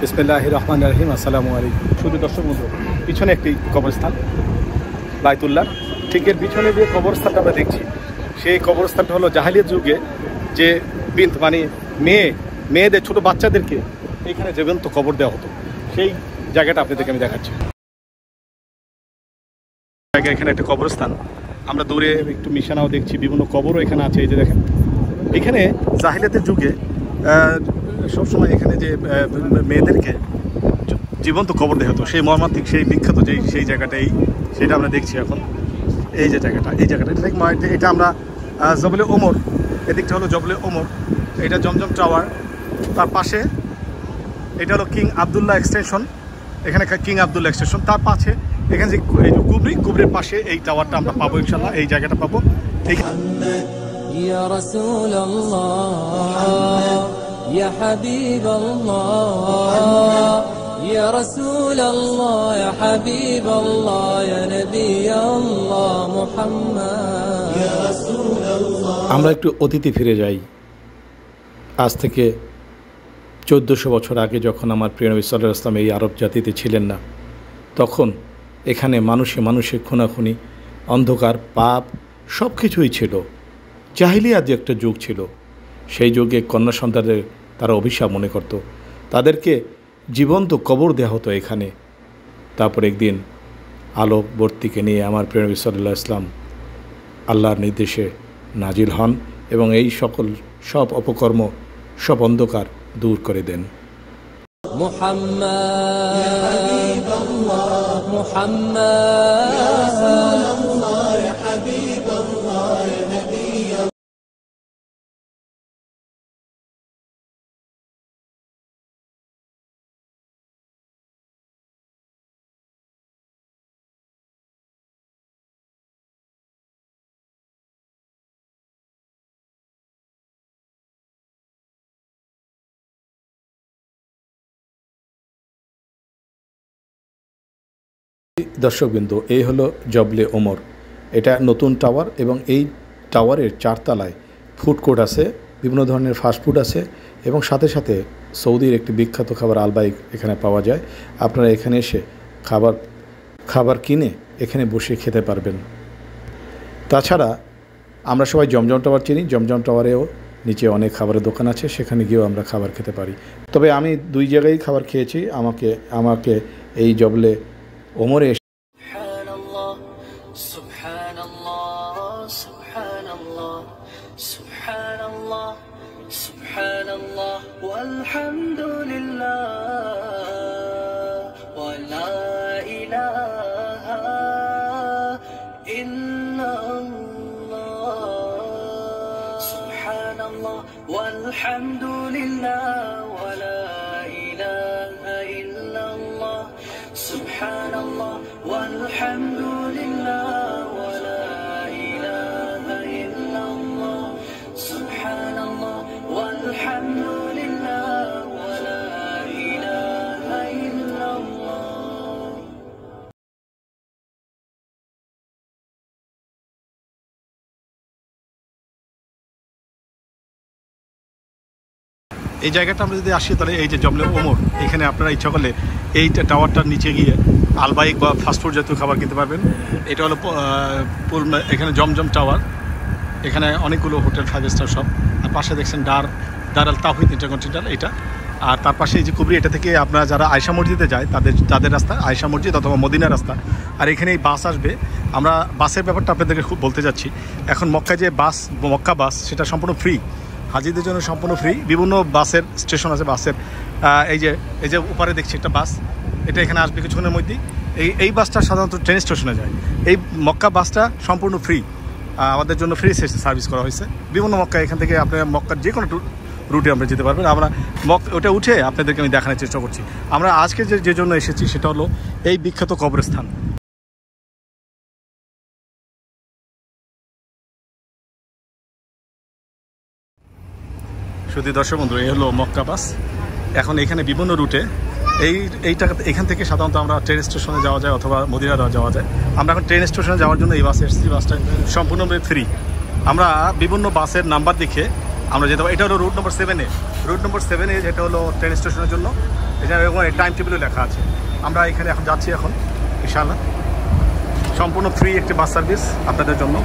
বিসমিল্লাহির রহমানির রহিম। আসসালামু আলাইকুম। শুধু দর্শক বন্ধু, পিছনে একটি কবরস্থান বাইতুল্লাহ, ঠিক এর পিছনে যে কবরস্থানটা আমরা দেখছি, সেই কবরস্থানটা হলো জাহেলিয়াত যুগে যে মানে মেয়েদের ছোট বাচ্চাদেরকে এখানে জীবন্ত কবর দেওয়া হতো, সেই জায়গাটা আপনাদেরকে আমি দেখাচ্ছি। এখানে একটা কবরস্থান, আমরা দূরে একটু মিশানাও দেখছি, বিভিন্ন কবরও এখানে আছে। এই যে দেখেন, এখানে জাহেলিয়াতের যুগে সবসময় এখানে যে মেয়েদেরকে জীবন্ত কবর দেওয়া হতো, সেই মর্মান্তিক, সেই বিখ্যাত সেই জায়গাটাই, সেটা আমরা দেখছি এখন। এই যে জায়গাটা, এটা আমরা জবলে ওমর, এদিকটা হলো জবলে ওমর, এটা জমজম টাওয়ার, তার পাশে এটা হলো কিং আবদুল্লাহ এক্সটেনশন, এখানে কিং আবদুল্লাহ এক্সটেনশন, তার পাশে এখানে যে এই যে কুবরির পাশে এই টাওয়ারটা আমরা পাবো ইনশাল্লাহ, এই জায়গাটা পাবো। يا حبيب الله يا رسول الله يا حبيب الله يا نبي الله محمد يا رسول الله। আমরা একটু অতীতে ফিরে যাই। আজ থেকে 1400 বছর আগে, যখন আমার প্রিয় নবী সাল্লাল্লাহু আলাইহি ওয়াসাল্লাম এই আরব জাতিতে ছিলেন না, তখন এখানে মানুষে খুনাখুনি, অন্ধকার, পাপ সব কিছুই ছিল। জাহিলিয়াত যে একটা যুগ ছিল, সেই যুগে কন্যা সন্তানদের তারা অভিশাপ মনে করত, তাদেরকে জীবন্ত কবর দেওয়া হতো এখানে। তারপর একদিন আলোকবর্তীকে নিয়ে আমার প্রিয় নবী সাল্লাল্লাহু আলাইহি ওয়াসাল্লাম আল্লাহর নির্দেশে নাজিল হন এবং এই সব অপকর্ম, সব অন্ধকার দূর করে দেন। মুহাম্মদ ইয়া হাবিবাল্লাহ মুহাম্মদ ইয়া রাসূলুল্লাহ ইয়া হাবিবাল্লাহ ইয়া নবী। দর্শকবৃন্দ, এই হলো জবলে ওমর, এটা নতুন টাওয়ার এবং এই টাওয়ারের 4 তলায় ফুড কোর্ট আছে, বিভিন্ন ধরনের ফাস্টফুড আছে এবং সাথে সাথে সৌদির একটি বিখ্যাত খাবার আলবাইক এখানে পাওয়া যায়। আপনারা এখানে এসে খাবার কিনে এখানে বসে খেতে পারবেন। তাছাড়া আমরা সবাই জমজম টাওয়ার চিনি, জমজম টাওয়ারেও নিচে অনেক খাবারের দোকান আছে, সেখানে গিয়েও আমরা খাবার খেতে পারি। তবে আমি 2 জায়গায় খাবার খেয়েছি। আমাকে এই জবলে ওমরে والحمد لله ولا إله إلا الله سبحان الله والحمد لله ولا إله إلا الله سبحان الله والحمد لله ولا إله إلا الله। এই জায়গাটা আমরা যদি আসি, তাহলে এই যে জবলে ওমর, এখানে আপনারা ইচ্ছা করলে এই টাওয়ারটার নিচে গিয়ে আলবাইক বা ফাস্টফুড জাতীয় খাবার খেতে পারবেন। এটা হলো এখানে জমজম টাওয়ার, এখানে অনেকগুলো হোটেল, 5 স্টার সব। আর পাশে দেখছেন দার আল তাওহীদ ইন্টারকন্টিনেন্টাল, এটা। আর তার পাশে এই যে কুবরি, এটা থেকে আপনারা যারা আয়শা মসজিদে যায় তাদের রাস্তা আয়শা মসজিদ অথবা মদিনার রাস্তা। আর এখানে এই বাস আসবে। আমরা বাসের ব্যাপারটা আপনাদেরকে খুব বলতে যাচ্ছি। এখন মক্কায় যে মক্কা বাস, সেটা সম্পূর্ণ ফ্রি, হাজিদের জন্য সম্পূর্ণ ফ্রি। বিভিন্ন বাসের স্টেশন আছে, বাসের এই যে উপরে দেখছি একটা বাস, এটা এখানে আসবে কিছুক্ষণের মধ্যেই। এই বাসটা সাধারণত ট্রেন স্টেশনে যায়। এই মক্কা বাসটা সম্পূর্ণ ফ্রি, আমাদের জন্য ফ্রি সার্ভিস করা হয়েছে। বিভিন্ন মক্কা, এখান থেকে আপনার মক্কার যে কোনো রুটে আমরা যেতে পারবেন। আমরা ওটা উঠে আপনাদেরকে আমি দেখানোর চেষ্টা করছি। আমরা আজকে যে জন্য এসেছি, সেটা হলো এই বিখ্যাত কবরস্থান। শুধু দর্শক বন্ধু, এই হলো মক্কা বাস। এখন এখানে বিভিন্ন রুটে এখান থেকে সাধারণত আমরা ট্রেন স্টেশনে যাওয়া যায় অথবা মদিনা যাওয়া যায়। আমরা এখন ট্রেন স্টেশনে যাওয়ার জন্য এই বাসে এসেছি। বাসটা সম্পূর্ণভাবে ফ্রি। আমরা বিভিন্ন বাসের নাম্বার দেখে আমরা যেতে পারি। এটা হলো রুট নম্বর 7A। রুট নম্বর 7A যেটা হলো ট্রেন স্টেশনের জন্য, এখানে এরকম টাইম টেবিলও লেখা আছে। আমরা এখানে এখন যাচ্ছি এখন ইনশাআল্লাহ। সম্পূর্ণ ফ্রি একটি বাস সার্ভিস আপনাদের জন্য।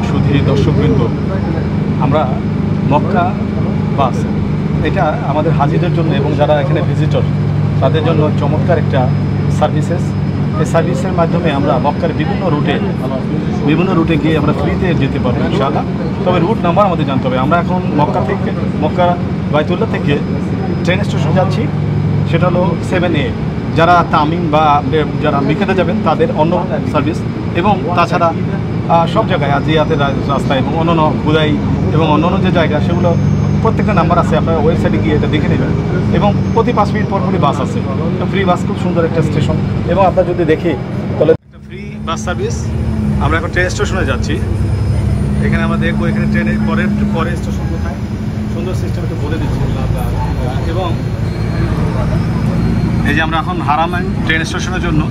শুধু দর্শকবৃন্দ, আমরা মক্কা বাস, এটা আমাদের হাজিদের জন্য এবং যারা এখানে ভিজিটর তাদের জন্য চমৎকার একটা সার্ভিসেস। এই সার্ভিসের মাধ্যমে আমরা মক্কার বিভিন্ন রুটে গিয়ে আমরা ফ্রিতে যেতে পারবো ইনশাআল্লাহ। তবে রুট নাম্বার আমাদের জানতে হবে। আমরা এখন মক্কা বাইতুল্লাহ থেকে ট্রেন স্টেশন যাচ্ছি, সেটা হলো 7A। যারা তামিম বা যারা মিকাতে যাবেন তাদের অন্য সার্ভিস, এবং তাছাড়া সব জায়গায় আজিয়াতের রাস্তা এবং অন্যান্য খুদাই এবং অন্যান্য যে জায়গা, সেগুলো প্রত্যেকটা নাম্বার আছে, আপনারা ওয়েবসাইটে গিয়ে এটা দেখে নেবেন। এবং প্রতি 5 মিনিট পরপরই বাস আছে, ফ্রি বাস, খুব সুন্দর একটা স্টেশন। এবং আপনারা যদি দেখি তাহলে একটা ফ্রি বাস সার্ভিস। আমরা এখন ট্রেন স্টেশনে যাচ্ছি। এখানে আমরা দেখবো এখানে ট্রেনের পরে স্টেশন কোথায়, সুন্দর সিস্টেম একটু বলে দিচ্ছি। এবং এই যে আমরা এখন হারামাইন ট্রেন স্টেশনের জন্য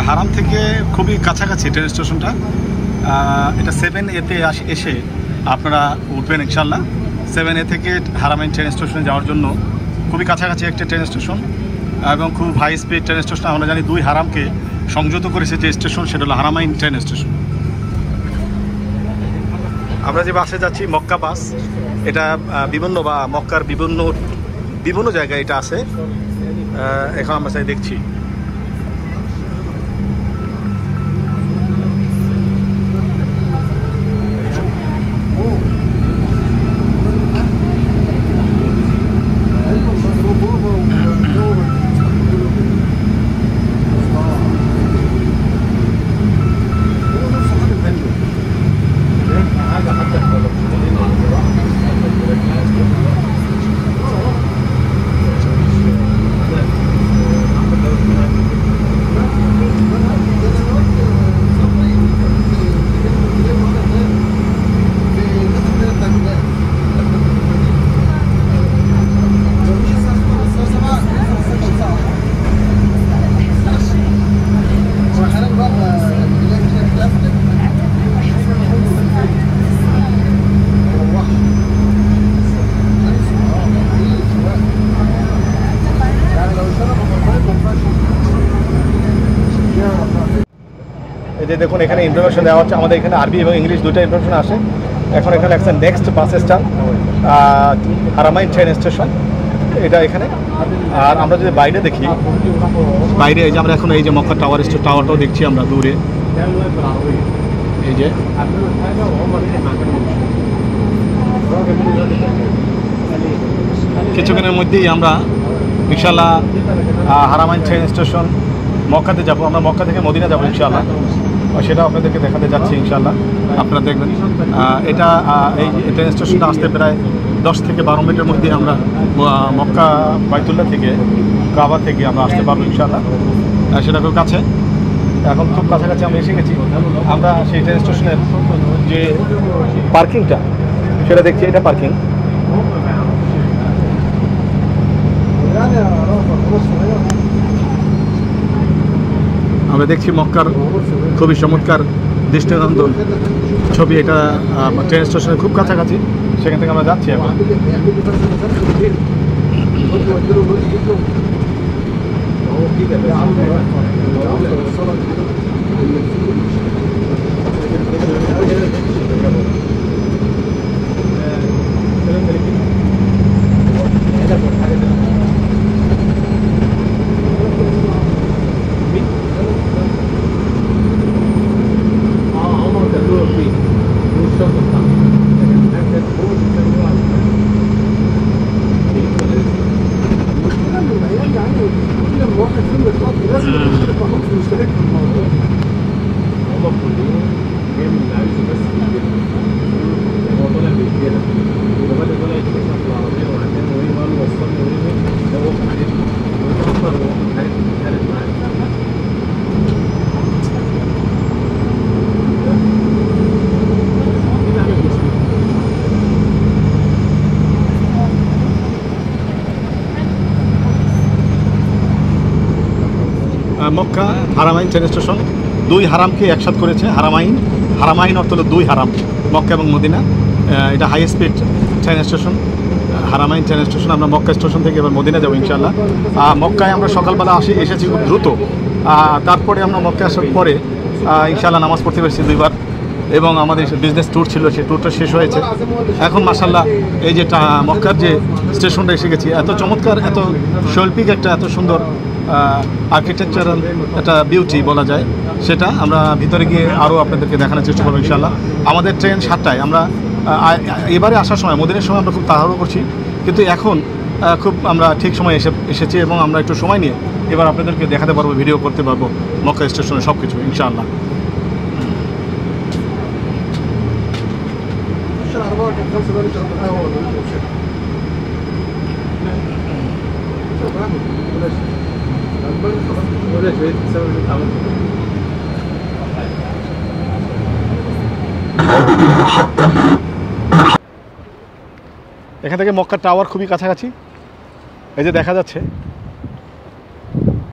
হারাম থেকে খুবই কাছাকাছি ট্রেন স্টেশনটা। এটা 7A-তে এসে আপনারা উঠবেন ইনশাল্লাহ। 7A থেকে হারামাইন ট্রেন স্টেশনে যাওয়ার জন্য খুবই কাছাকাছি একটা ট্রেন স্টেশন এবং খুব হাই স্পিড ট্রেন স্টেশন। আমরা জানি 2 হারামকে সংযুক্ত করেছে যে স্টেশন, সেটা হলো হারামাইন ট্রেন স্টেশন। আমরা যে বাসে যাচ্ছি মক্কা বাস, এটা মক্কার বিভিন্ন জায়গায় এটা আছে। এখন আমরা তাই দেখছি। এই যে দেখুন এখানে ইনফরমেশন দেওয়া হচ্ছে, আমাদের এখানে আরবি এবং ইংলিশ দুটো ইনফরমেশন আসে। এখন এখানে একটা নেক্সট বাস স্ট্যান্ড হারামাইন ট্রেন স্টেশন, এটা এখানে। আর আমরা যদি বাইরে দেখি, বাইরে এই যে আমরা এখন এই যে মক্কা টাওয়ারটাও দেখছি আমরা দূরে। এই যে কিছুক্ষণের মধ্যেই আমরা ইনশাআল্লাহ হারামাইন ট্রেন স্টেশন মক্কাতে যাব। আমরা মক্কা থেকে মদিনা যাব ইনশাআল্লাহ, সেটা আপনাদেরকে দেখাতে যাচ্ছি ইনশাআল্লাহ। আপনারা দেখবেন এটা এই ট্রেন স্টেশনটা আসতে প্রায় 10 থেকে 12 মিনিটের মধ্যে আমরা মক্কা বাইতুল্লাহ থেকে কাবা থেকে আমরা আসতে পারবো ইনশাআল্লাহ। সেটা খুব কাছে, এখন খুব কাছাকাছি আমরা এসে গেছি। আমরা সেই ট্রেন স্টেশনের যে পার্কিংটা সেটা দেখছি, এটা পার্কিং। আমরা দেখছি মক্কার খুবই চমৎকার দৃষ্টিনন্দন ছবি। এটা ট্রেন স্টেশনের খুব কাছাকাছি, সেখান থেকে আমরা যাচ্ছি এখন। মক্কা হারামাইন ট্রেন স্টেশন, 2 হারামকে একসাথে করেছে। হারামাইন অর্থ হলো 2 হারাম, মক্কা এবং মদিনা। এটা হাই স্পিড ট্রেন স্টেশন, হারামাইন ট্রেন স্টেশন। আমরা মক্কা স্টেশন থেকে এবার মদিনা যাবো ইনশাআল্লাহ। মক্কায় আমরা সকালবেলা এসেছি খুব দ্রুত। তারপরে আমরা মক্কা আসার পরে ইনশাআল্লাহ নামাজ পড়তে পেরেছি 2বার, এবং আমাদের বিজনেস ট্যুর ছিল, সেই ট্যুরটা শেষ হয়েছে। এখন মাশাআল্লাহ এই যে মক্কার যে স্টেশনটা এসে গেছি, এত চমৎকার, এত শৈল্পিক একটা, এত সুন্দর আর্কিটেকচারাল একটা বিউটি বলা যায়, সেটা আমরা ভিতরে গিয়ে আরও আপনাদেরকে দেখানোর চেষ্টা করবো ইনশাআল্লাহ। আমাদের ট্রেন 7টায়। আমরা এবারে আসার সময়, মদিনার সময় আমরা খুব তাড়াহুড়ো করছি, কিন্তু এখন খুব আমরা ঠিক সময় এসেছি, এবং আমরা একটু সময় নিয়ে এবার আপনাদেরকে দেখাতে পারবো, ভিডিও করতে পারবো মক্কা স্টেশনে সব কিছু ইনশাআল্লাহ। এখান থেকে মক্কা টাওয়ার খুবই কাছাকাছি, এই যে দেখা যাচ্ছে।